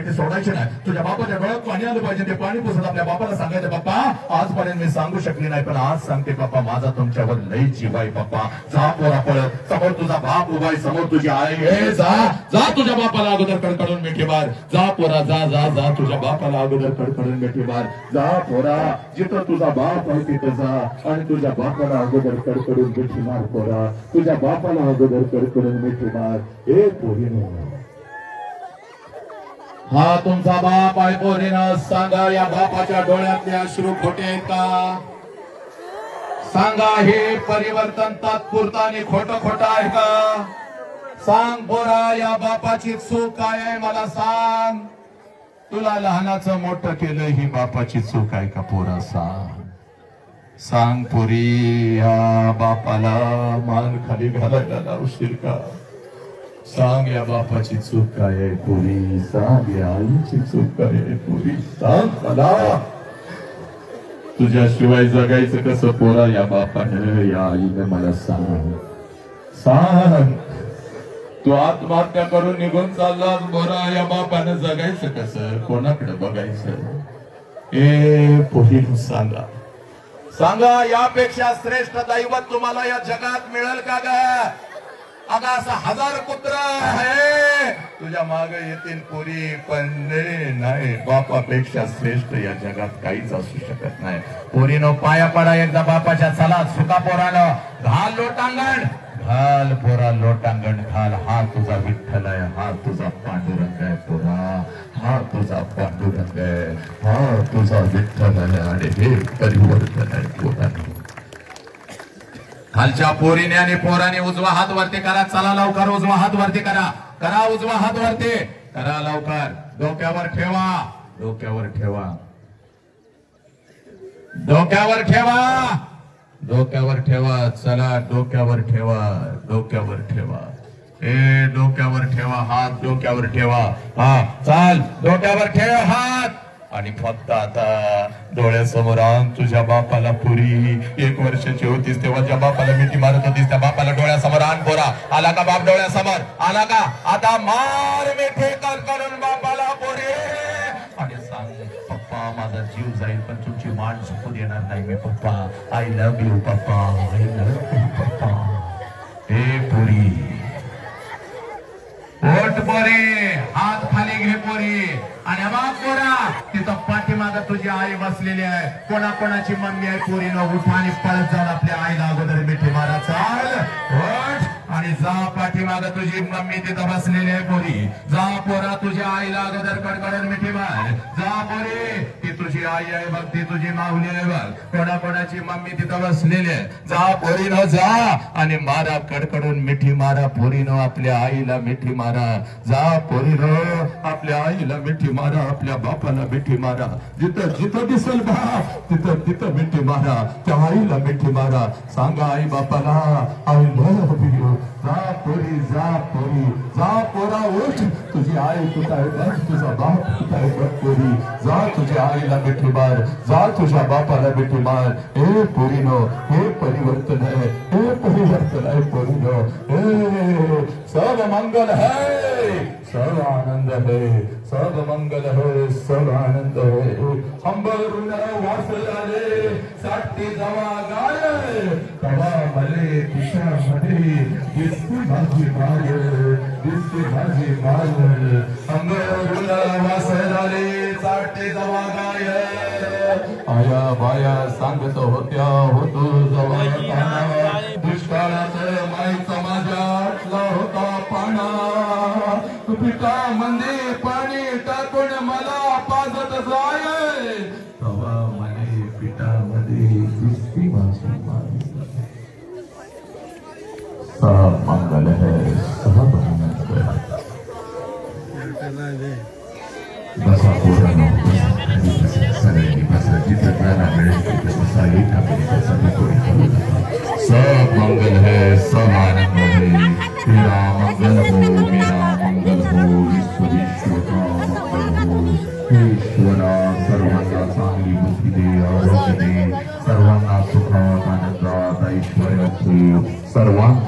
ती सोडायची नाही. तुझ्या बापाच्या डोळ्यात पाणी आलं पाहिजे, ते पाणी पुसत आपल्या बापाला सांगायचं, बाप्पा आजपर्यंत मी सांगू शकली नाही, पण आज सांगते बाप्पा, माझा तुमच्यावर लई जीव आहे बाप्पा. जा पोरा पळत, समोर तुझा बाप उभा आहे, समोर तुझी आई आहे. जा जा तुझ्या बापाला अगोदर कडकडून मिठी मार. जा पोरा, जा जा जा तुझ्या बापाला अगोदर कडकडून मिठी मार. जा पोरा, जिथं तुझा बाप आहे तिथं जा आणि तुझ्या बापाला अगोदर कडकडून मिठी मार. पोरा, तुझ्या बापाला अगोदर कडकडून मिठी मार. हे पोरीनो, हा तुमचा बाप आहे पोरीनं. सांगा, या बापाच्या डोळ्यातले अश्रू खोटे आहेत का? सांगा, हे परिवर्तन तात्पुरतं आणि खोटं खोटं आहे का? सांग पोरा, या बापाची चूक काय आहे मला सांग. तुला लहानाचं मोठं केलं, ही बापाची चूक आहे का पोरा? सांग सांग पोरी, या बापाला मान खाली घालायला लावशील का? सांग, या बापाची चूक काय आहे पोरी? सांग, या आईची चूक काय आहे पोरी? सांग मला. तुझ्याशिवाय जगायचं कसं पोरा? या बापानं, या आईनं मला सांग. सांग, तू आत्महत्या करून निघून चाललास पोरा, या बापानं जगायचं कसं? कोणाकडे बघायचं? ए पोरी, सांगा सांगा, यापेक्षा श्रेष्ठ दैवत तुम्हाला या जगात मिळेल का ग? अगं असं हजार कुत्र आहे तुझ्या माग येतील पोरी, पण नाही, बापापेक्षा श्रेष्ठ या जगात काहीच असू शकत नाही. पोरीनो, पाया पडा एकदा बापाच्या. चला सुका पोरानं, घाल लोटांगण, घाल पोरा लोटांगण घाल. हा तुझा विठ्ठल आहे, हा तुझा पांडुरंग आहे पोरा, हा तुझा पांडुरंग आहे, हा तुझा विठ्ठल आहे. आणि हे परिवर्तन आहे पोरांनो. खालच्या पोरीने आणि पोराने उजवा हात वरती करा. चला लवकर, उजवा हात वरती करा. करा उजवा हात वरती करा लवकर. डोक्यावर ठेवा, डोक्यावर ठेवा, डोक्यावर ठेवा, डोक्यावर ठेवा. चला डोक्यावर ठेवा, डोक्यावर ठेवा. ए डोक्यावर ठेवा हात, डोक्यावर ठेवा. हा चाल, डोक्यावर ठेव हात. आणि फक्त आता डोळ्यासमोर आण तुझ्या बापाला. पुरी 1 वर्षाची होतीस तेव्हा ज्या बापाला मिठी मारत होतीस, त्या बापाला डोळ्यासमोर आण पोरा. आला का बाप डोळ्यासमोर? आला का? आता मार मिठी करून बापाला पोरी. आणि सांग, पप्पा माझा जीव जाईल पण तुमची मान झुकू देणार नाही मी पप्पा. आय लव्ह यू पप्पा, आय लव्ह यू पप्पा. हे पोरी, ओट पोरी, हात खाली घे पोरी. आणि बाप पोरा, तिथं पाठीमाग तुझी आई बसलेली आहे. कोणाकोणाची मम्मी आहे पोरीनो? उठा आणि पळत जाऊन आपल्या आईला अगोदर मिठी मारा. चाल ओठ आणि जा, पाठीमाग तुझी मम्मी तिथं बसलेली आहे पोरी. जा पोरा, तुझ्या आईला अगोदर कडकडून मिठी मार. जा पोरी, ती तुझी आई आहे बघ, ती तुझी माऊली आहे बघ. कोणाकोणाची मम्मी तिथं बसलेली आहे. जा पोरीनो, जा आणि मारा, कडकडून मिठी मारा पोरीनो. आपल्या आईला मिठी मारा. जा पोरीनो, आपल्या आईला मिठी मारा, आपल्या बापाला मिठी मारा. जिथं जिथं दिसल बाप, तिथं तिथं मिठी मारा. त्या आईला मिठी मारा. सांगा आई बापाला, आई लव्ह यू. जा पोरी, जा पोरी, जा पोरा उठ. तुझी आई कुठं आहे बघ, तुझा बाप कुठं आहे बघ पोरी. जा तुझ्या आईला मिठी मार, जा तुझ्या बापाला मिठी मार. हे पोरीनो, हे परिवर्तन आहे, हे परिवर्तन आहे पोरीनो. हे सब मंगल है, सब आनंद है, सब मंगल है, सब आनंद है. अंबरून वास झाले, साठी जवा गाय, तवा मले तिच्यामध्ये दिसती माझी माय, दिसती माझी माय. अंबरून वास झाले, साठी जवा गाय. आया बाया सांगत होत्या, होतो जवा पाना. दुष्काळात माईचा माझ्या आटला होता पाना. पिठामध्ये पाणी टाकून मला पाजत जाय, तवा मले पिठामध्ये दिसती माझी माय. सब मंगल है, सब आनंद है. बसा पोरांनो, सगळ्यांनी बसा. जिथं जायला मिळेल तिथं बसा. सब मंगल है, सब आनंद है. तेरा मंगल हो, मेरा मंगल हो, ईश्वर का मंगल हो. ईश्वरा सर्वांना चांगली बुद्धी दे, आरोग्य दे. सर्वांना सुखात आनंदात ऐश्वर्यात सर्वांना